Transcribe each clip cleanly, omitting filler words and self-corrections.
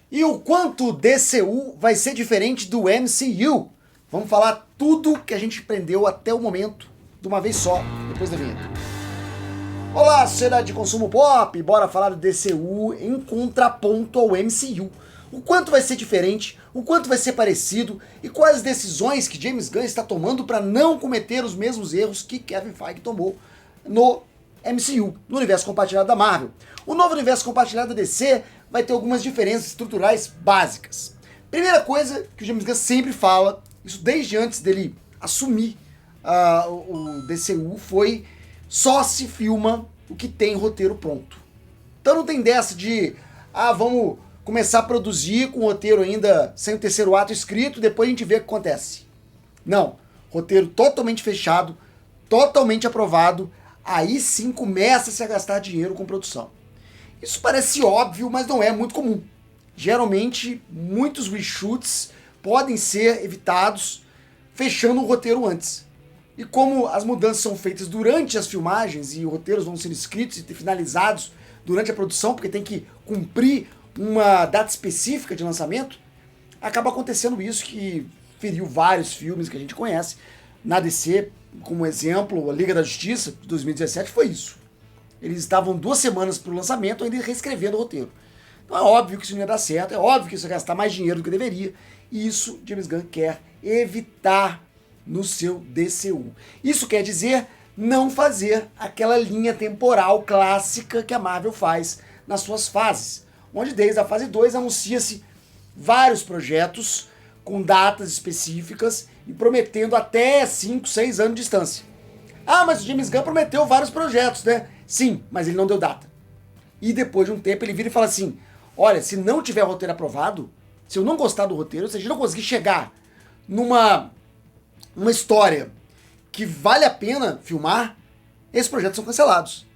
E o quanto o DCU vai ser diferente do MCU? Vamos falar tudo que a gente aprendeu até o momento, de uma vez só, depois da vinheta. Olá, sociedade de consumo pop! Bora falar do DCU em contraponto ao MCU. O quanto vai ser diferente, o quanto vai ser parecido e quais decisões que James Gunn está tomando para não cometer os mesmos erros que Kevin Feige tomou no MCU, no universo compartilhado da Marvel. O novo universo compartilhado da DC vai ter algumas diferenças estruturais básicas. Primeira coisa que o James Gunn sempre fala, isso desde antes dele assumir o DCU, foi só se filma o que tem roteiro pronto. Então não tem dessa de, vamos começar a produzir com o roteiro ainda sem o terceiro ato escrito, depois a gente vê o que acontece. Não, roteiro totalmente fechado, totalmente aprovado, aí sim começa-se a gastar dinheiro com produção. Isso parece óbvio, mas não é muito comum. Geralmente, muitos reshoots podem ser evitados fechando o roteiro antes. E como as mudanças são feitas durante as filmagens e os roteiros vão sendo escritos e finalizados durante a produção, porque tem que cumprir uma data específica de lançamento, acaba acontecendo isso que feriu vários filmes que a gente conhece. Na DC, como exemplo, a Liga da Justiça, de 2017, foi isso. Eles estavam 2 semanas para o lançamento ainda reescrevendo o roteiro. Então é óbvio que isso não ia dar certo, é óbvio que isso ia gastar mais dinheiro do que deveria, e isso James Gunn quer evitar no seu DCU. Isso quer dizer não fazer aquela linha temporal clássica que a Marvel faz nas suas fases, onde desde a fase 2 anuncia-se vários projetos com datas específicas e prometendo até 5, 6 anos de distância. Mas o James Gunn prometeu vários projetos, né? Sim, mas ele não deu data. E depois de um tempo ele vira e fala assim, olha, se não tiver roteiro aprovado, se eu não gostar do roteiro, se a gente não conseguir chegar numa história que vale a pena filmar, esses projetos são cancelados.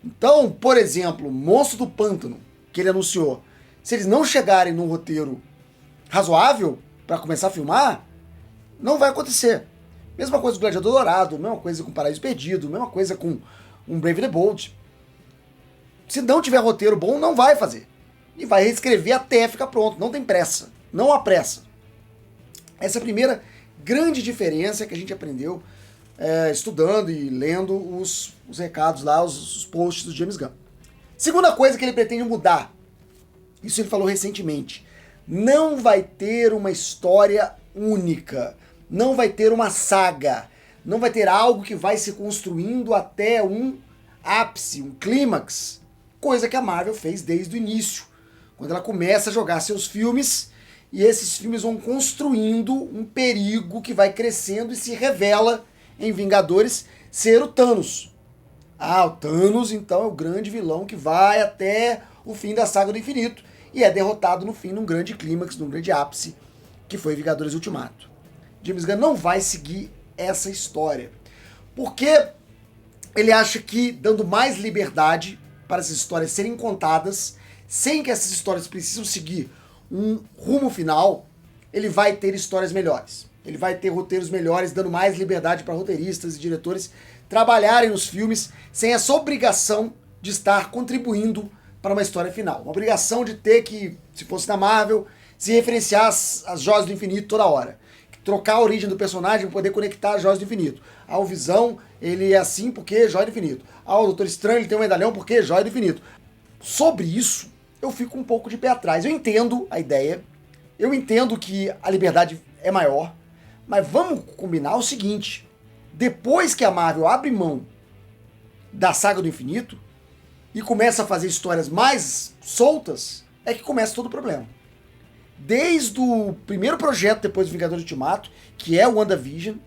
Então, por exemplo, Monstro do Pântano, que ele anunciou, se eles não chegarem num roteiro razoável para começar a filmar, não vai acontecer. Mesma coisa com Gladiador Dourado, mesma coisa com Paraíso Perdido, mesma coisa com um Brave the Bold. Se não tiver roteiro bom, não vai fazer. E vai reescrever até ficar pronto. Não tem pressa. Não há pressa. Essa é a primeira grande diferença que a gente aprendeu estudando e lendo os recados lá, os posts do James Gunn. Segunda coisa que ele pretende mudar. Isso ele falou recentemente. Não vai ter uma história única. Não vai ter uma saga. Não vai ter algo que vai se construindo até um ápice, um clímax. Coisa que a Marvel fez desde o início. Quando ela começa a jogar seus filmes, e esses filmes vão construindo um perigo que vai crescendo e se revela em Vingadores ser o Thanos. O Thanos então é o grande vilão que vai até o fim da saga do infinito e é derrotado no fim num grande clímax, num grande ápice, que foi Vingadores Ultimato. James Gunn não vai seguir essa história, porque ele acha que dando mais liberdade para essas histórias serem contadas, sem que essas histórias precisam seguir um rumo final, ele vai ter histórias melhores. Ele vai ter roteiros melhores, dando mais liberdade para roteiristas e diretores trabalharem nos filmes sem essa obrigação de estar contribuindo para uma história final. Uma obrigação de ter que, se fosse na Marvel, se referenciar as joias do infinito toda hora. Trocar a origem do personagem para poder conectar as joias do infinito. O Visão, ele é assim porque joia do infinito. O Doutor Estranho, ele tem um medalhão porque joia do infinito. Sobre isso, eu fico um pouco de pé atrás. Eu entendo a ideia, eu entendo que a liberdade é maior, mas vamos combinar o seguinte, depois que a Marvel abre mão da saga do infinito e começa a fazer histórias mais soltas, é que começa todo o problema. Desde o primeiro projeto depois do Vingadores Ultimato, que é o WandaVision,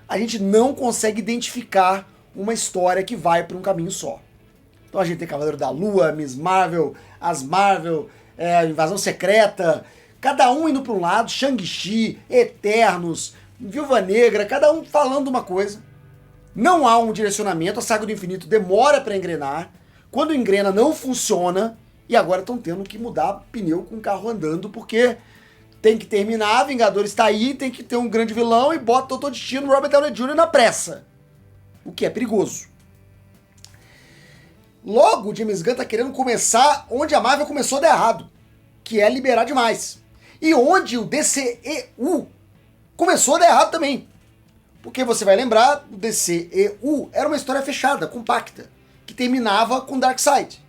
a gente não consegue identificar uma história que vai para um caminho só. Então a gente tem Cavaleiro da Lua, Miss Marvel, As Marvel, Invasão Secreta, cada um indo para um lado, Shang-Chi, Eternos, Viúva Negra, cada um falando uma coisa. Não há um direcionamento, a saga do infinito demora para engrenar, quando engrena não funciona, e agora estão tendo que mudar pneu com o carro andando, porque tem que terminar, Vingadores está aí, tem que ter um grande vilão e bota o Doutor Destino, Robert Downey Jr. na pressa. O que é perigoso. Logo, o James Gunn tá querendo começar onde a Marvel começou a dar errado. que é liberar demais. E onde o DCEU começou a dar errado também. Porque você vai lembrar, o DCEU era uma história fechada, compacta, que terminava com Darkseid.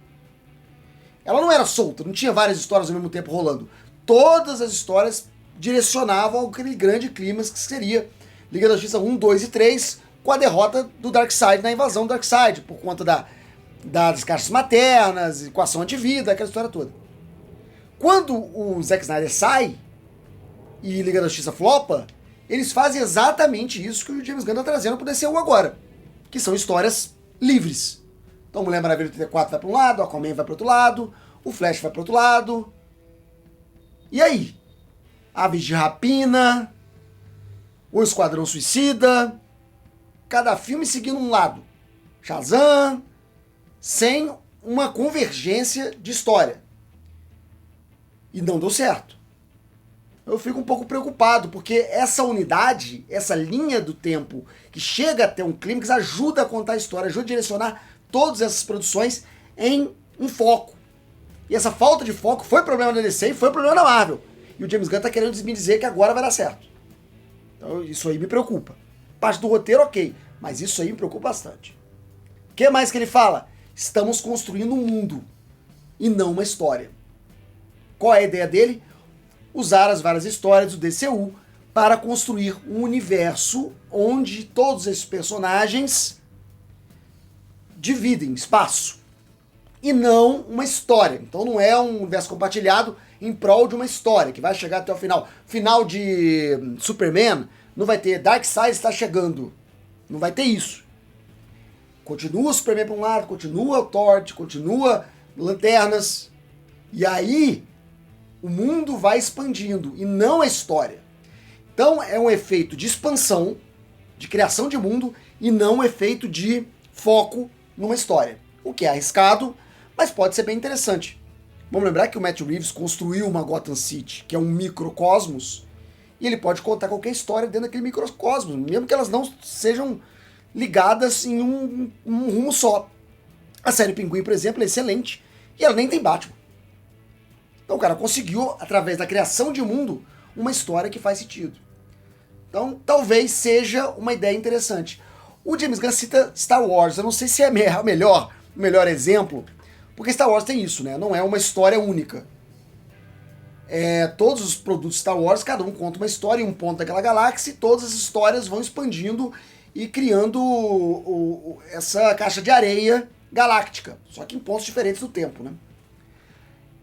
Ela não era solta, não tinha várias histórias ao mesmo tempo rolando. Todas as histórias direcionavam aquele grande clímax que seria Liga da Justiça 1, 2 e 3, com a derrota do Darkseid na invasão do Darkseid, por conta das caixas maternas, equação antivida, aquela história toda. Quando o Zack Snyder sai e Liga da Justiça flopa, eles fazem exatamente isso que o James Gunn está trazendo pro DCU agora, que são histórias livres. Então Mulher Maravilha 84 vai para um lado, Aquaman vai para outro lado, o Flash vai para outro lado. E aí? Aves de Rapina, o Esquadrão Suicida, cada filme seguindo um lado. Shazam, sem uma convergência de história. E não deu certo. Eu fico um pouco preocupado, porque essa unidade, essa linha do tempo que chega até um clímax, ajuda a contar a história, ajuda a direcionar todas essas produções em um foco. E essa falta de foco foi problema da DC e foi problema da Marvel. E o James Gunn tá querendo me dizer que agora vai dar certo. Então isso aí me preocupa. Parte do roteiro, ok, mas isso aí me preocupa bastante. O que mais que ele fala? Estamos construindo um mundo e não uma história. Qual é a ideia dele? Usar as várias histórias do DCU para construir um universo onde todos esses personagens dividem espaço e não uma história. Então não é um universo compartilhado em prol de uma história que vai chegar até o final. Final de Superman não vai ter Darkseid está chegando. Não vai ter isso. Continua o Superman para um lado, continua o Torch, continua Lanternas. E aí o mundo vai expandindo e não a história. Então é um efeito de expansão, de criação de mundo e não um efeito de foco numa história. O que é arriscado, mas pode ser bem interessante. Vamos lembrar que o Matt Reeves construiu uma Gotham City, que é um microcosmos, e ele pode contar qualquer história dentro daquele microcosmos, mesmo que elas não sejam ligadas em um rumo só. A série Pinguim, por exemplo, é excelente, e ela nem tem Batman. Então o cara conseguiu, através da criação de mundo, uma história que faz sentido. Então talvez seja uma ideia interessante. O James Gunn cita Star Wars, eu não sei se é o melhor exemplo, porque Star Wars tem isso, né? Não é uma história única. Todos os produtos Star Wars, cada um conta uma história em um ponto daquela galáxia, e todas as histórias vão expandindo e criando essa caixa de areia galáctica, só que em pontos diferentes do tempo, né?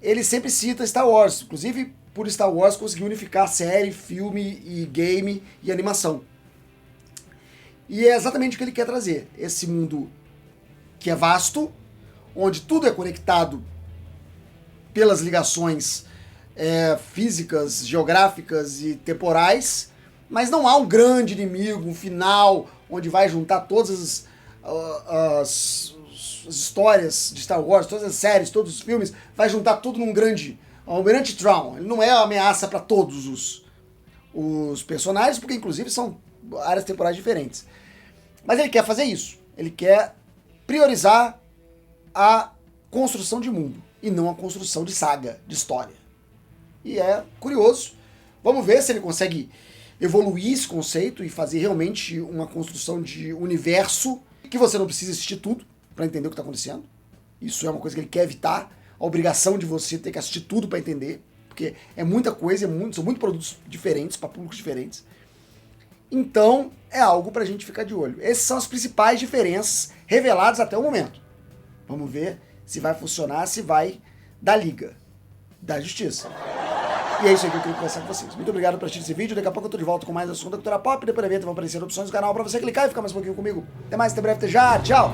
Ele sempre cita Star Wars, inclusive por Star Wars conseguiu unificar série, filme e game e animação. E é exatamente o que ele quer trazer, esse mundo que é vasto, onde tudo é conectado pelas ligações físicas, geográficas e temporais, mas não há um grande inimigo, um final, onde vai juntar todas as histórias de Star Wars, todas as séries, todos os filmes, vai juntar tudo num grande Almirante Thrawn. Ele não é uma ameaça para todos os personagens, porque inclusive são áreas temporais diferentes. Mas ele quer fazer isso. Ele quer priorizar a construção de mundo e não a construção de saga, de história. E é curioso. Vamos ver se ele consegue evoluir esse conceito e fazer realmente uma construção de universo que você não precisa assistir tudo para entender o que está acontecendo. Isso é uma coisa que ele quer evitar. A obrigação de você ter que assistir tudo para entender, porque é muita coisa, são muitos produtos diferentes para públicos diferentes. Então é algo para a gente ficar de olho. Essas são as principais diferenças reveladas até o momento. Vamos ver se vai funcionar, se vai dar liga da justiça. E é isso aí que eu queria conversar com vocês. Muito obrigado por assistir esse vídeo. Daqui a pouco eu tô de volta com mais assunto da Cultura Pop. Depois da vinheta vão aparecer opções do canal para você clicar e ficar mais um pouquinho comigo. Até mais, até breve, até já. Tchau!